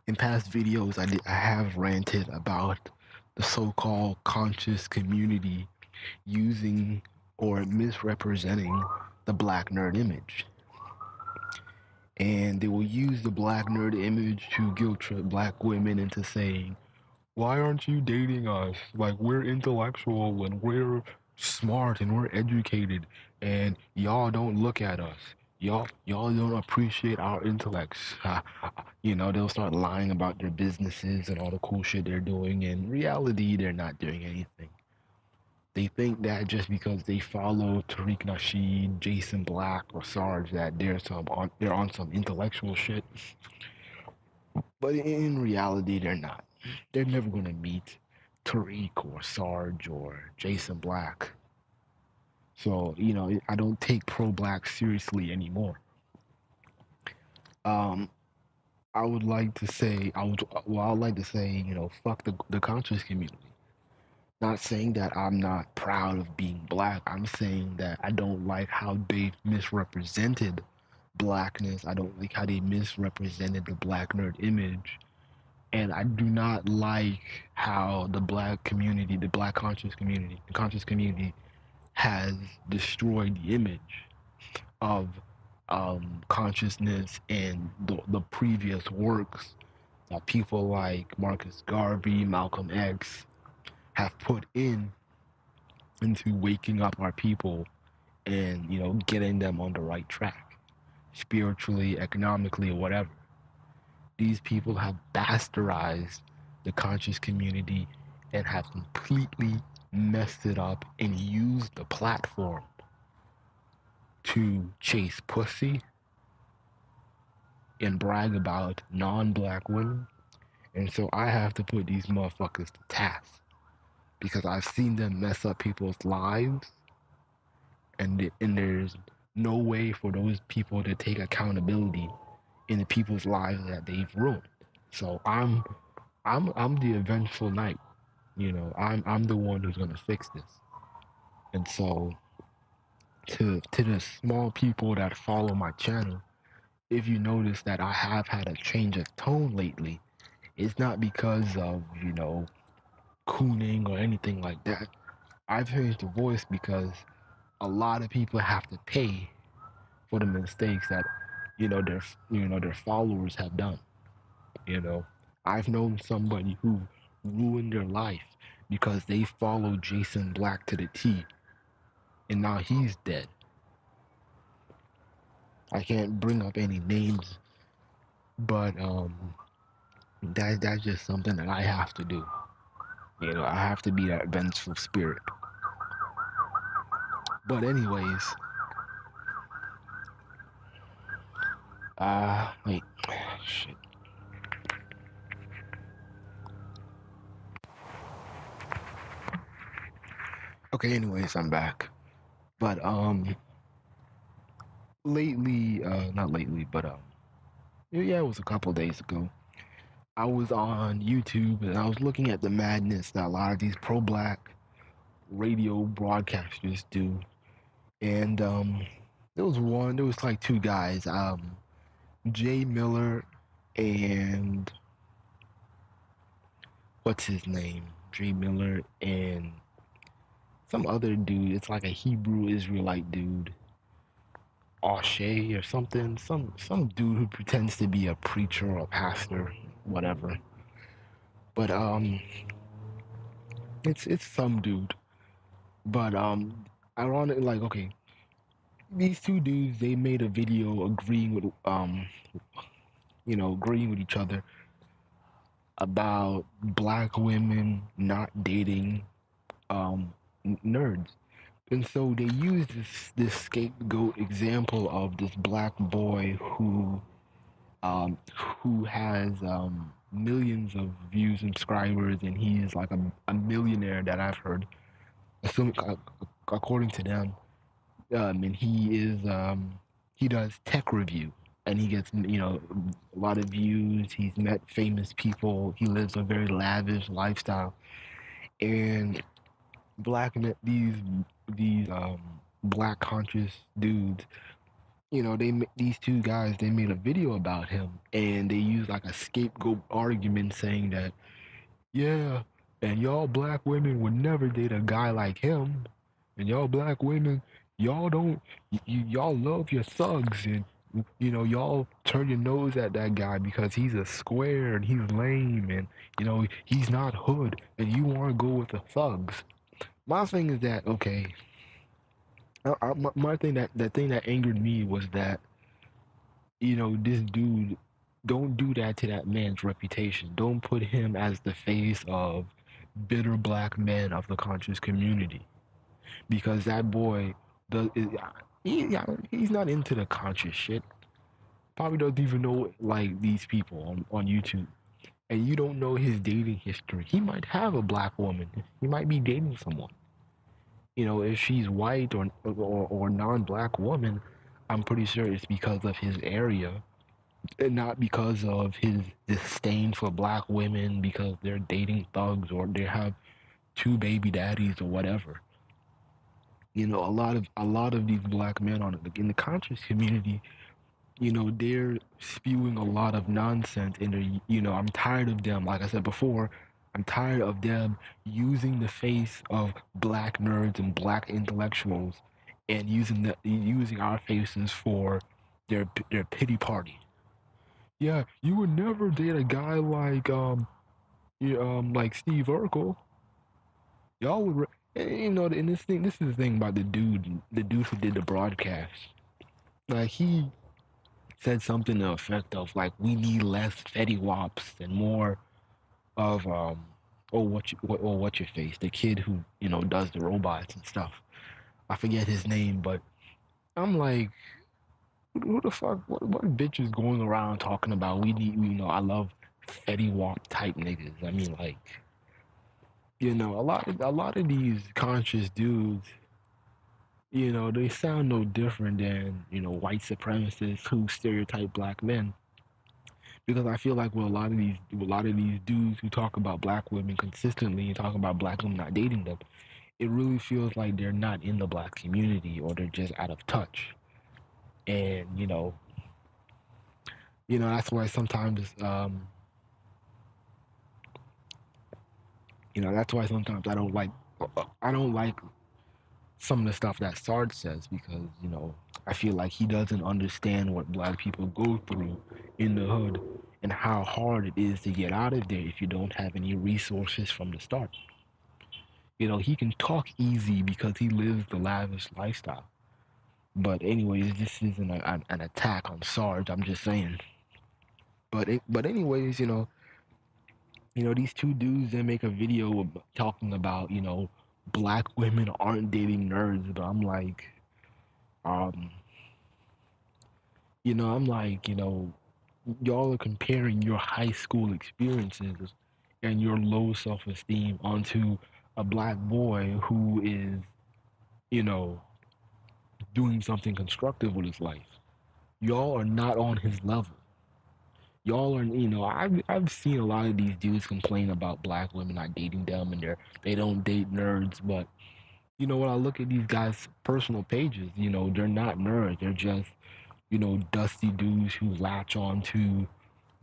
In past videos, I have ranted about the so-called conscious community using or misrepresenting the black nerd image. And they will use the black nerd image to guilt trip black women into saying, why aren't you dating us? Like, we're intellectual and we're smart and we're educated, and y'all don't look at us. Y'all don't appreciate our intellects. They'll start lying about their businesses and all the cool shit they're doing. In reality, they're not doing anything. They think that just because they follow Tariq Nasheed, Jason Black, or Sarge, that they're on some intellectual shit. But in reality, they're not. They're never going to meet Tariq or Sarge or Jason Black. So, I don't take pro-black seriously anymore. Um, I would like to say, fuck the conscious community. Not saying that I'm not proud of being black. I'm saying that I don't like how they misrepresented blackness. I don't like how they misrepresented the black nerd image. And I do not like how the black community, the conscious community has destroyed the image of consciousness and the previous works that people like Marcus Garvey, Malcolm X have put into waking up our people and, getting them on the right track, spiritually, economically, or whatever. These people have bastardized the conscious community and have completely messed it up and used the platform to chase pussy and brag about non-black women. And so I have to put these motherfuckers to task because I've seen them mess up people's lives, and there's no way for those people to take accountability in the people's lives that they've ruined. So I'm the eventful knight. I'm the one who's gonna fix this. And so to the small people that follow my channel, if you notice that I have had a change of tone lately, it's not because of, cooning or anything like that. I've changed the voice because a lot of people have to pay for the mistakes that their followers have done. I've known somebody who ruined their life because they followed Jason Black to the T, and now he's dead. I can't bring up any names, but that's just something that I have to do. I have to be that vengeful spirit. But anyways, wait, shit. Okay, anyways, I'm back. But lately, not lately, but yeah, it was a couple days ago. I was on YouTube and I was looking at the madness that a lot of these pro-black radio broadcasters do, and there was like two guys, Jay Miller and what's his name, Jay Miller and some other dude. It's like a Hebrew Israelite dude, O'Shea or something. Some dude who pretends to be a preacher or a pastor, whatever. But it's some dude. But ironically, like, okay, these two dudes, they made a video agreeing with agreeing with each other about black women not dating nerds. And so they use this scapegoat example of this black boy who has millions of views and subscribers, and he's like a millionaire that I've heard, assuming according to them. And he does tech review, and he gets a lot of views. He's met famous people. He lives a very lavish lifestyle, and these black conscious dudes these two guys, they made a video about him, and they used like a scapegoat argument saying that, yeah, and y'all black women would never date a guy like him, and y'all black women, y'all don't, y'all love your thugs, and y'all turn your nose at that guy because he's a square and he's lame, and he's not hood, and you want to go with the thugs. My thing is that, okay, my thing, that thing that angered me was that, this dude, don't do that to that man's reputation. Don't put him as the face of bitter black men of the conscious community, because that boy does he's not into the conscious shit. Probably doesn't even know like these people on YouTube. And you don't know his dating history. He might have a black woman. He might be dating someone. If she's white or non-black woman, I'm pretty sure it's because of his area, and not because of his disdain for black women because they're dating thugs or they have two baby daddies or whatever. A lot of these black men in the conscious community, they're spewing a lot of nonsense, and I'm tired of them. Like I said before, I'm tired of them using the face of black nerds and black intellectuals, and using our faces for their pity party. Yeah, you would never date a guy like like Steve Urkel. Y'all would, and this is the thing about the dude who did the broadcast. Like, he said something to the effect of like, we need less Fetty Wops and more of what's your face, the kid who does the robots and stuff. I forget his name, but I'm like, who the fuck? What bitch is going around talking about? We need, I love Fetty Wap type niggas. I mean, like, a lot of these conscious dudes, they sound no different than white supremacists who stereotype black men. Because I feel like with a lot of these dudes who talk about black women consistently and talk about black women not dating them, it really feels like they're not in the black community, or they're just out of touch. And that's why sometimes I don't like some of the stuff that Sarge says, because I feel like he doesn't understand what black people go through in the hood, and how hard it is to get out of there if you don't have any resources from the start. He can talk easy because he lives the lavish lifestyle. But anyways, this isn't an attack on Sarge. I'm just saying. But anyways, these two dudes, they make a video talking about black women aren't dating nerds. But I'm like, um, I'm like, y'all are comparing your high school experiences and your low self-esteem onto a black boy who is, you know, doing something constructive with his life. Y'all are not on his level. Y'all are, I've seen a lot of these dudes complain about black women not dating them, and they don't date nerds. But when I look at these guys' personal pages, they're not nerds. They're just dusty dudes who latch on to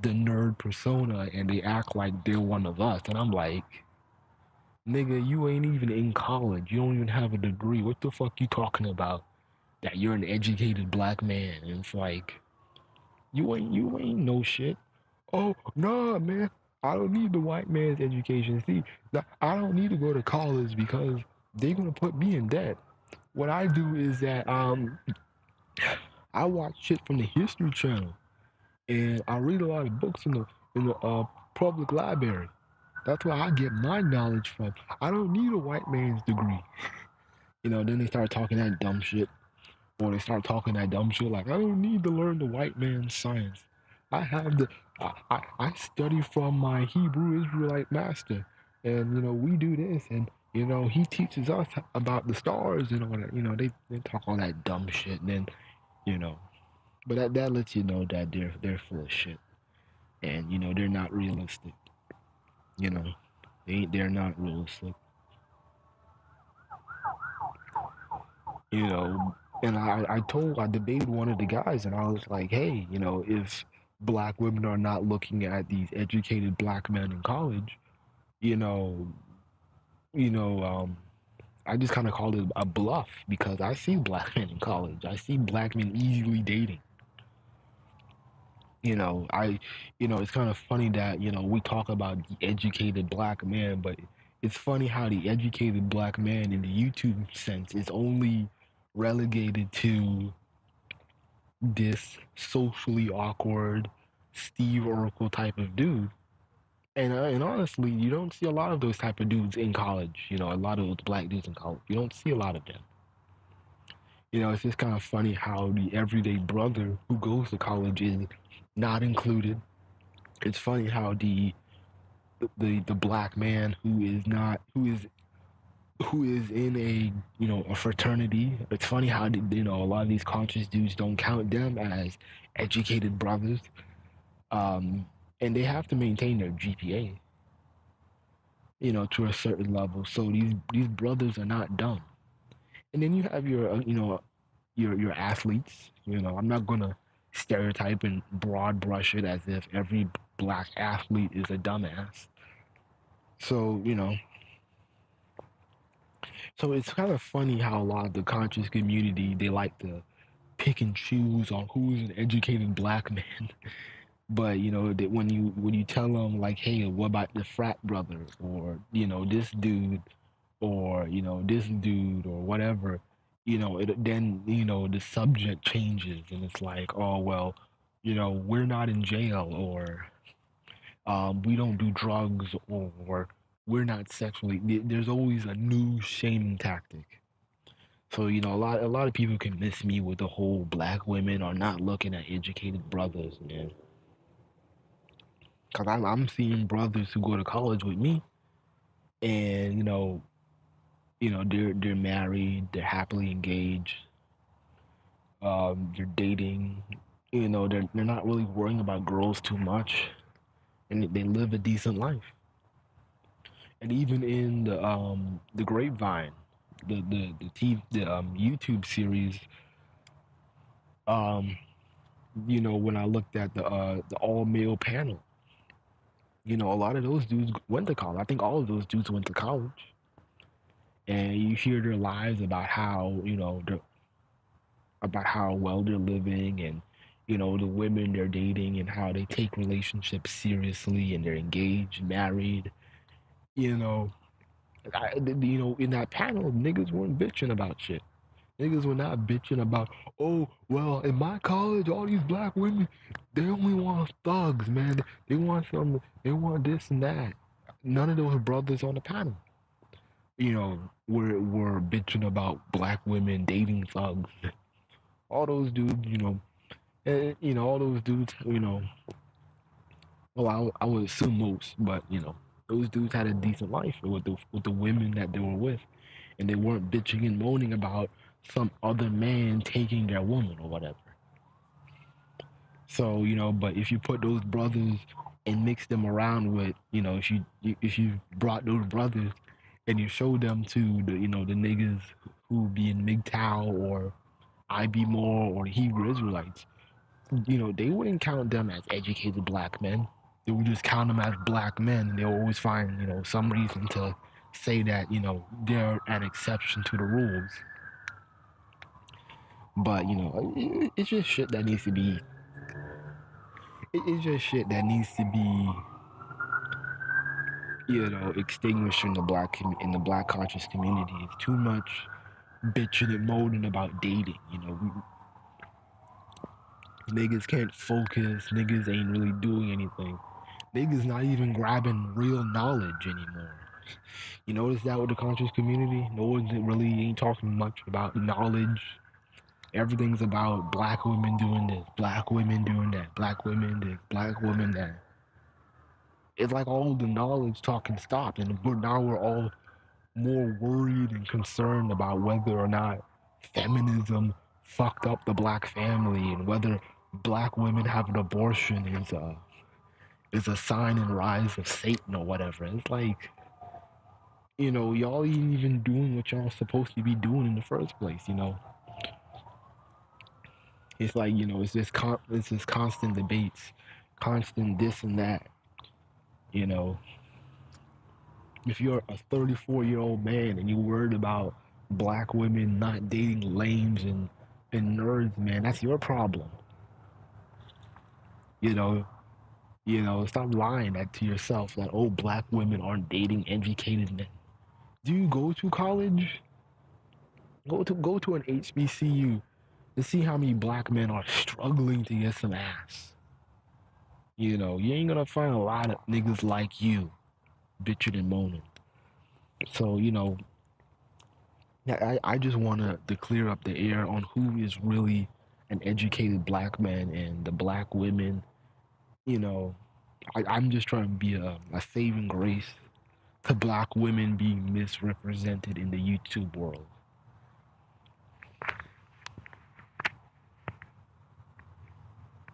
the nerd persona, and they act like they're one of us. And I'm like, nigga, you ain't even in college. You don't even have a degree. What the fuck you talking about? That you're an educated black man? And it's like, you ain't no shit. Oh, nah, man. I don't need the white man's education. See, I don't need to go to college because they're gonna put me in debt. What I do is that I watch shit from the History Channel, and I read a lot of books in the public library. That's where I get my knowledge from. I don't need a white man's degree. Then they start talking that dumb shit, or they start talking that dumb shit like, I don't need to learn the white man's science. I have the I study from my Hebrew Israelite master, and we do this, and he teaches us about the stars and all that. They talk all that dumb shit, and then you know, but that lets you know that they're full of shit, and they're not realistic. You know, they're not realistic. You know, And I debated one of the guys, and I was like, hey, if black women are not looking at these educated black men in college, you know, you know, I just kind of called it a bluff because I see black men in college. I see black men easily dating. You know, I, it's kind of funny that we talk about the educated black man, but it's funny how the educated black man in the YouTube sense is only relegated to this socially awkward Steve Urkel type of dude. And honestly, you don't see a lot of those type of dudes in college. A lot of those black dudes in college. You don't see a lot of them. It's just kind of funny how the everyday brother who goes to college is not included. It's funny how the black man who is in a fraternity. It's funny how a lot of these conscious dudes don't count them as educated brothers, um, and they have to maintain their GPA, to a certain level. So these brothers are not dumb. And then you have your athletes. I'm not gonna stereotype and broad brush it as if every black athlete is a dumbass. So so it's kind of funny how a lot of the conscious community, they like to pick and choose on who's an educated black man. But that when you tell them like, hey, what about the frat brother, or this dude, or this dude, or whatever, then the subject changes, and it's like, oh well, we're not in jail, or we don't do drugs, or we're not sexually. There's always a new shaming tactic. So a lot of people can miss me with the whole black women are not looking at educated brothers, man. Cause I'm seeing brothers who go to college with me, and they're married, they're happily engaged, they're dating, they're not really worrying about girls too much, and they live a decent life. And even in the Grapevine, the YouTube series, um when I looked at the all male panel, a lot of those dudes went to college. I think all of those dudes went to college, and you hear their lives about how about how well they're living, and the women they're dating, and how they take relationships seriously, and they're engaged, married. You know, in that panel, niggas weren't bitching about shit. Niggas were not bitching about, oh, well, in my college, all these black women, they only want thugs, man. They want this and that. None of those brothers on the panel, were bitching about black women dating thugs. All those dudes, all those dudes, well, I would assume most, but those dudes had a decent life with the women that they were with, and they weren't bitching and moaning about some other man taking their woman or whatever. So but if you put those brothers and mix them around with, if you brought those brothers and you showed them to the niggas who be in MGTOW or IB Moore or the Hebrew Israelites, they wouldn't count them as educated black men. They would just count them as black men, and they'll always find, some reason to say that, they're an exception to the rules. But, it's just shit that needs to be. It's just shit that needs to be, extinguished in the black conscious community. It's too much bitching and moaning about dating. Niggas can't focus. Niggas ain't really doing anything. Niggas not even grabbing real knowledge anymore. You notice that with the conscious community? No one really ain't talking much about knowledge. Everything's about black women doing this, black women doing that, black women this, black women that. It's like all the knowledge talking stopped, and now we're all more worried and concerned about whether or not feminism fucked up the black family, and whether black women having abortion is a sign and rise of Satan or whatever. It's like, y'all ain't even doing what y'all supposed to be doing in the first place. It's like, it's just constant debates, constant this and that. You know, if you're a 34-year-old man and you're worried about black women not dating lames and nerds, man, that's your problem. You know, stop lying that to yourself that black women aren't dating educated men. Do you go to college? Go to an HBCU to see how many black men are struggling to get some ass. You ain't gonna find a lot of niggas like you bitching and moaning. So, I just want to clear up the air on who is really an educated black man and the black women. You know, I'm just trying to be a saving grace to black women being misrepresented in the YouTube world.